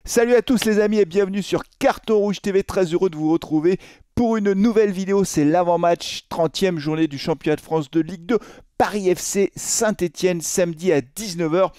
Salut à tous les amis et bienvenue sur Carton Rouge TV, très heureux de vous retrouver pour une nouvelle vidéo. C'est l'avant-match 30e journée du championnat de France de Ligue 2, Paris FC Saint-Etienne, samedi à 19h.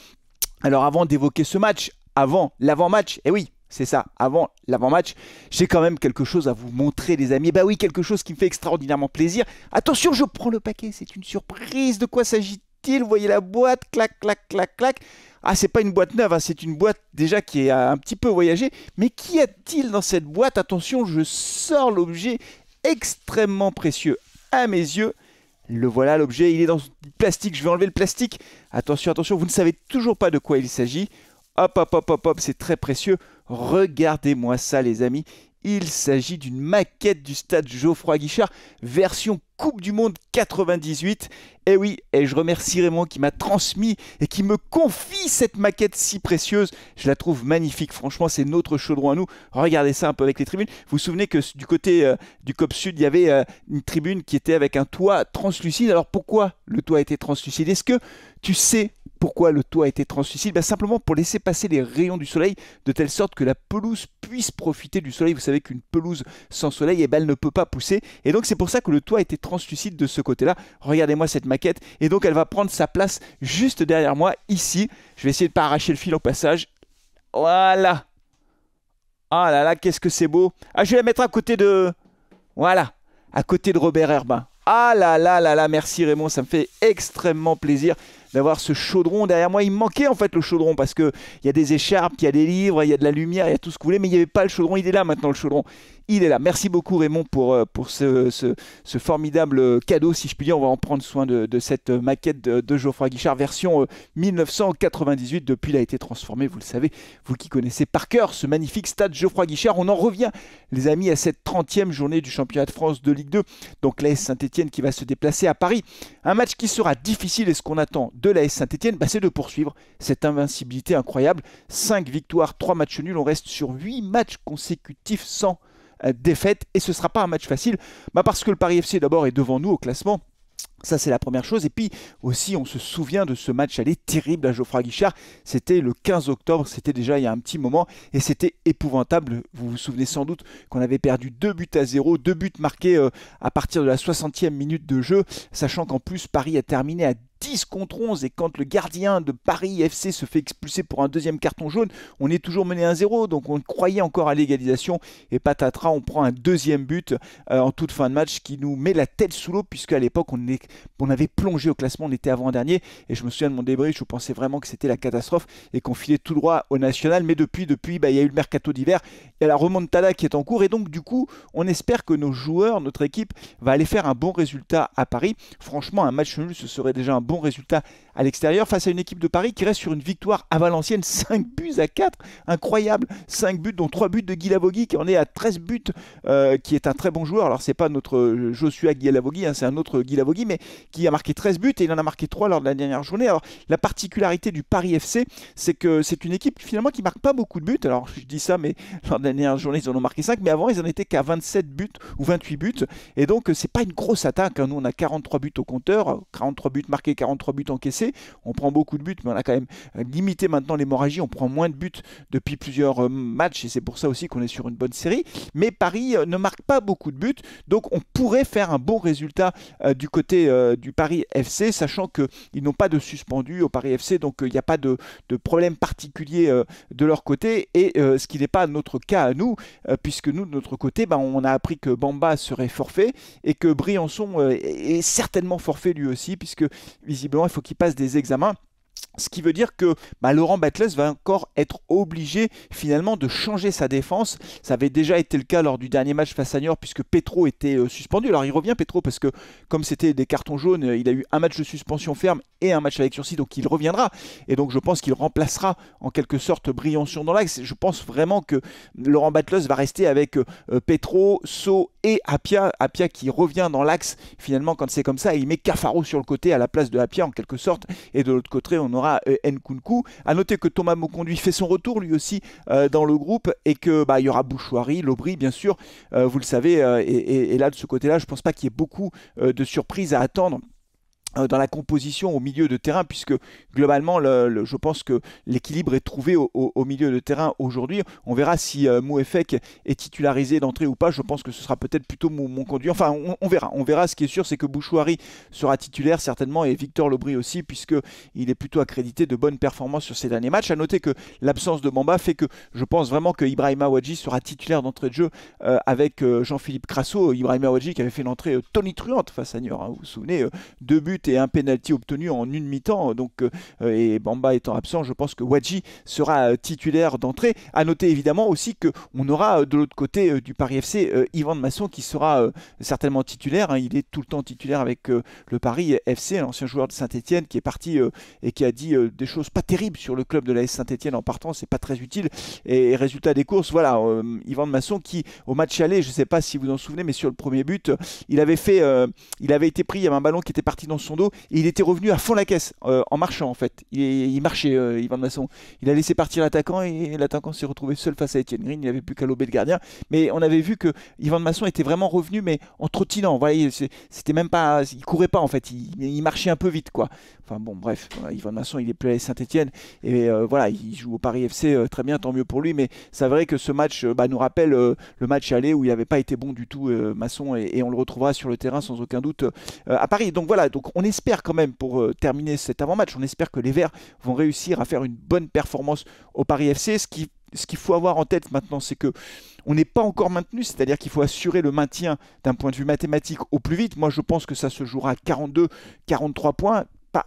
Alors avant d'évoquer ce match, avant l'avant-match, et oui, c'est ça, avant l'avant-match, j'ai quand même quelque chose à vous montrer les amis. Bah oui, quelque chose qui me fait extraordinairement plaisir. Attention, je prends le paquet, c'est une surprise. De quoi s'agit-il? Vous voyez la boîte, clac, clac, clac, clac. Ah, c'est pas une boîte neuve, hein, c'est une boîte déjà qui est un petit peu voyagée. Mais qu'y a-t-il dans cette boîte? Attention, je sors l'objet extrêmement précieux à mes yeux. Le voilà, l'objet, il est dans du plastique. Je vais enlever le plastique. Attention, attention, vous ne savez toujours pas de quoi il s'agit. Hop, hop, hop, hop, hop, c'est très précieux. Regardez-moi ça, les amis. Il s'agit d'une maquette du stade Geoffroy Guichard, version Coupe du Monde 98. Et oui, et je remercie Raymond qui m'a transmis et qui me confie cette maquette si précieuse. Je la trouve magnifique, franchement, c'est notre chaudron à nous. Regardez ça un peu avec les tribunes. Vous vous souvenez que du côté du COP Sud, il y avait une tribune qui était avec un toit translucide. Alors pourquoi le toit était translucide? Est-ce que tu sais pourquoi le toit a été translucide? Ben simplement pour laisser passer les rayons du soleil de telle sorte que la pelouse puisse profiter du soleil. Vous savez qu'une pelouse sans soleil, eh ben, elle ne peut pas pousser. Et donc c'est pour ça que le toit a été translucide de ce côté-là. Regardez-moi cette maquette. Et donc elle va prendre sa place juste derrière moi, ici. Je vais essayer de ne pas arracher le fil au passage. Voilà. Ah là là, qu'est-ce que c'est beau. Ah, je vais la mettre à côté de... Voilà. À côté de Robert Herbin. Ah là là là là, merci Raymond, ça me fait extrêmement plaisir d'avoir ce chaudron derrière moi. Il me manquait en fait le chaudron parce qu'il y a des écharpes, il y a des livres, il y a de la lumière, il y a tout ce que vous voulez, mais il n'y avait pas le chaudron. Il est là maintenant le chaudron. Il est là. Merci beaucoup Raymond pour ce formidable cadeau, si je puis dire. On va en prendre soin de cette maquette de Geoffroy Guichard, version 1998. Depuis, il a été transformé, vous le savez, vous qui connaissez par cœur ce magnifique stade Geoffroy Guichard. On en revient, les amis, à cette 30e journée du championnat de France de Ligue 2. Donc l'AS Saint-Etienne qui va se déplacer à Paris. Un match qui sera difficile, et ce qu'on attend de l'AS Saint-Etienne, bah, c'est de poursuivre cette invincibilité incroyable. 5 victoires, 3 matchs nuls. On reste sur 8 matchs consécutifs sans défaite, et ce ne sera pas un match facile, bah parce que le Paris FC d'abord est devant nous au classement. Ça, c'est la première chose. Et puis aussi, on se souvient de ce match aller terrible à Geoffroy Guichard. C'était le 15 octobre, c'était déjà il y a un petit moment. Et c'était épouvantable. Vous vous souvenez sans doute qu'on avait perdu 2 buts à 0. 2 buts marqués à partir de la 60e minute de jeu. Sachant qu'en plus, Paris a terminé à 10 contre 11. Et quand le gardien de Paris FC se fait expulser pour un deuxième carton jaune, on est toujours mené 1-0. Donc on croyait encore à l'égalisation. Et patatras, on prend un deuxième but en toute fin de match qui nous met la tête sous l'eau. Puisque à l'époque, on avait plongé au classement, on était avant-dernier. Et je me souviens de mon débrief, je pensais vraiment que c'était la catastrophe et qu'on filait tout droit au national. Mais depuis bah, il y a eu le mercato d'hiver. Il y a la remontada qui est en cours. Et donc du coup, on espère que nos joueurs, notre équipe, va aller faire un bon résultat à Paris. Franchement, un match nul, ce serait déjà un bon résultat à l'extérieur face à une équipe de Paris qui reste sur une victoire à Valenciennes, 5 buts à 4, incroyable, 5 buts dont 3 buts de Guy Lavogui qui en est à 13 buts, qui est un très bon joueur. Alors c'est pas notre Joshua Guy Lavogui, hein, c'est un autre Guy Lavogui, mais qui a marqué 13 buts et il en a marqué 3 lors de la dernière journée. Alors la particularité du Paris FC, c'est que c'est une équipe finalement qui marque pas beaucoup de buts. Alors je dis ça, mais lors de la dernière journée ils en ont marqué 5, mais avant ils en étaient qu'à 27 buts ou 28 buts, et donc c'est pas une grosse attaque, hein. Nous on a 43 buts au compteur, 43 buts marqués, 43 buts encaissés. On prend beaucoup de buts, mais on a quand même limité maintenant l'hémorragie. On prend moins de buts depuis plusieurs matchs et c'est pour ça aussi qu'on est sur une bonne série. Mais Paris ne marque pas beaucoup de buts, donc on pourrait faire un bon résultat du côté du Paris FC, sachant qu'ils n'ont pas de suspendu au Paris FC, donc il n'y a pas de problème particulier de leur côté, et ce qui n'est pas notre cas à nous, puisque nous, de notre côté, bah, on a appris que Bamba serait forfait et que Briançon est certainement forfait lui aussi, puisque visiblement il faut qu'il passe des examens. Ce qui veut dire que bah, Laurent Batles va encore être obligé finalement de changer sa défense. Ça avait déjà été le cas lors du dernier match face à Niort puisque Petro était suspendu. Alors il revient Petro parce que comme c'était des cartons jaunes, il a eu un match de suspension ferme et un match avec sursis, donc il reviendra. Et donc je pense qu'il remplacera en quelque sorte Briançon dans l'axe. Je pense vraiment que Laurent Batles va rester avec Petro, So et Apia. Apia qui revient dans l'axe finalement quand c'est comme ça, et il met Cafaro sur le côté à la place de Apia en quelque sorte. Et de l'autre côté, on aura Nkunku. A noter que Thomas Moconduit fait son retour lui aussi dans le groupe, et que bah, il y aura Bouchoirie, Lobry bien sûr, vous le savez, et là de ce côté-là, je pense pas qu'il y ait beaucoup de surprises à attendre dans la composition au milieu de terrain, puisque globalement, je pense que l'équilibre est trouvé au milieu de terrain aujourd'hui. On verra si Mouefek est titularisé d'entrée ou pas. Je pense que ce sera peut-être plutôt mon conduit. Enfin, on verra. On verra. Ce qui est sûr, c'est que Bouchouari sera titulaire certainement, et Victor Lobry aussi, puisqu'il est plutôt accrédité de bonnes performances sur ces derniers matchs. À noter que l'absence de Bamba fait que je pense vraiment que Ibrahima Ouadji sera titulaire d'entrée de jeu avec Jean-Philippe Crasso. Ibrahima Ouadji qui avait fait une entrée tonitruante face à Niort. Hein, vous vous souvenez, 2 buts et un penalty obtenu en une mi-temps, donc et Bamba étant absent, je pense que Ouadji sera titulaire d'entrée. À noter évidemment aussi qu'on aura de l'autre côté du Paris FC Yvan de Masson qui sera certainement titulaire, hein. Il est tout le temps titulaire avec le Paris FC, l'ancien joueur de Saint-Etienne qui est parti et qui a dit des choses pas terribles sur le club de l'AS Saint-Etienne en partant, c'est pas très utile. Et résultat des courses, voilà, Yvan de Masson qui au match aller, je sais pas si vous en souvenez, mais sur le premier but, il avait été pris, il y avait un ballon qui était parti dans son dos, et il était revenu à fond la caisse en marchant en fait. Il marchait, Yvan de Masson. Il a laissé partir l'attaquant et l'attaquant s'est retrouvé seul face à Etienne Green. Il n'avait plus qu'à lober le gardien. Mais on avait vu que Yvan de Masson était vraiment revenu, mais en trottinant. Vous voyez, c'était même pas, il courait pas en fait. Il marchait un peu vite quoi. Enfin bon, bref, voilà, Yvan de Masson, il est plus à Saint-Etienne et voilà, il joue au Paris FC, très bien, tant mieux pour lui. Mais c'est vrai que ce match nous rappelle le match aller où il n'avait pas été bon du tout, Masson, et on le retrouvera sur le terrain sans aucun doute à Paris. Donc voilà, donc on espère quand même pour terminer cet avant-match, on espère que les Verts vont réussir à faire une bonne performance au Paris FC. Ce qu'il faut avoir en tête maintenant, c'est que on n'est pas encore maintenu, c'est-à-dire qu'il faut assurer le maintien d'un point de vue mathématique au plus vite. Moi, je pense que ça se jouera à 42, 43 points.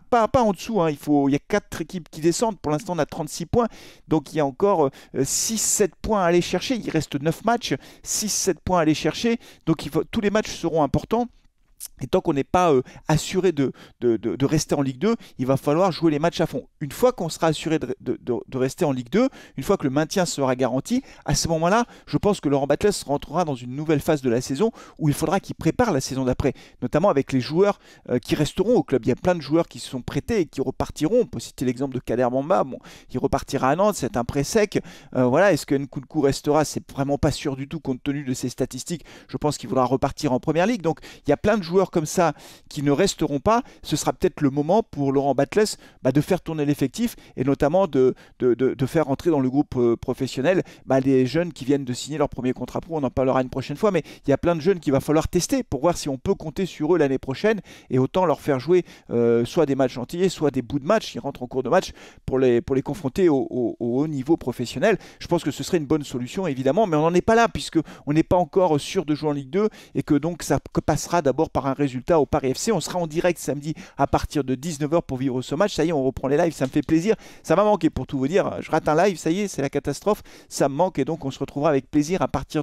Pas en dessous, hein. Il y a 4 équipes qui descendent. Pour l'instant, on a 36 points. Donc, il y a encore 6-7 points à aller chercher. Il reste 9 matchs, 6-7 points à aller chercher. Donc, tous les matchs seront importants. Et tant qu'on n'est pas assuré de rester en Ligue 2, il va falloir jouer les matchs à fond. Une fois qu'on sera assuré de rester en Ligue 2, une fois que le maintien sera garanti, à ce moment-là, je pense que Laurent Batles rentrera dans une nouvelle phase de la saison où il faudra qu'il prépare la saison d'après, notamment avec les joueurs qui resteront au club. Il y a plein de joueurs qui se sont prêtés et qui repartiront. On peut citer l'exemple de Kader Bamba, bon, il repartira à Nantes, c'est un prêt sec. Voilà, est-ce que Nkunku restera? C'est vraiment pas sûr du tout compte tenu de ses statistiques. Je pense qu'il faudra repartir en Première Ligue. Donc il y a plein de joueurs comme ça qui ne resteront pas. Ce sera peut-être le moment pour Laurent Batles de faire tourner l'effectif et notamment de faire entrer dans le groupe professionnel des jeunes qui viennent de signer leur premier contrat pro. On en parlera une prochaine fois, mais il y a plein de jeunes qu'il va falloir tester pour voir si on peut compter sur eux l'année prochaine et autant leur faire jouer soit des matchs entiers, soit des bouts de match. Ils rentrent en cours de match pour les confronter au haut niveau professionnel. Je pense que ce serait une bonne solution évidemment, mais on n'en est pas là puisque on n'est pas encore sûr de jouer en Ligue 2 et que donc ça passera d'abord par un résultat au Paris FC. On sera en direct samedi à partir de 19h pour vivre ce match. Ça y est, on reprend les lives, ça me fait plaisir. Ça m'a manqué pour tout vous dire. Je rate un live, ça y est, c'est la catastrophe. Ça me manque et donc on se retrouvera avec plaisir à partir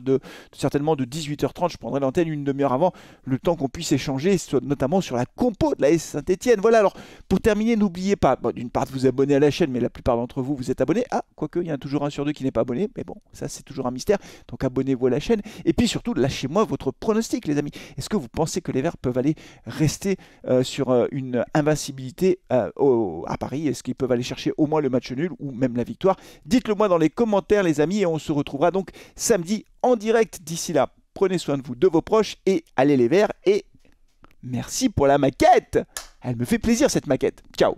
certainement de 18h30. Je prendrai l'antenne une demi-heure avant, le temps qu'on puisse échanger, notamment sur la compo de l'AS Saint-Etienne. Voilà, alors pour terminer, n'oubliez pas, d'une part de vous abonner à la chaîne, mais la plupart d'entre vous, vous êtes abonnés. Ah, quoique, il y en a toujours un sur deux qui n'est pas abonné, mais bon, ça c'est toujours un mystère. Donc abonnez-vous à la chaîne. Et puis surtout, lâchez-moi votre pronostic, les amis. Est-ce que vous pensez que les Verts peuvent aller rester sur une invincibilité à Paris? Est-ce qu'ils peuvent aller chercher au moins le match nul ou même la victoire? Dites-le moi dans les commentaires les amis et on se retrouvera donc samedi en direct. D'ici là, prenez soin de vous, de vos proches et allez les Verts et merci pour la maquette. Elle me fait plaisir cette maquette. Ciao.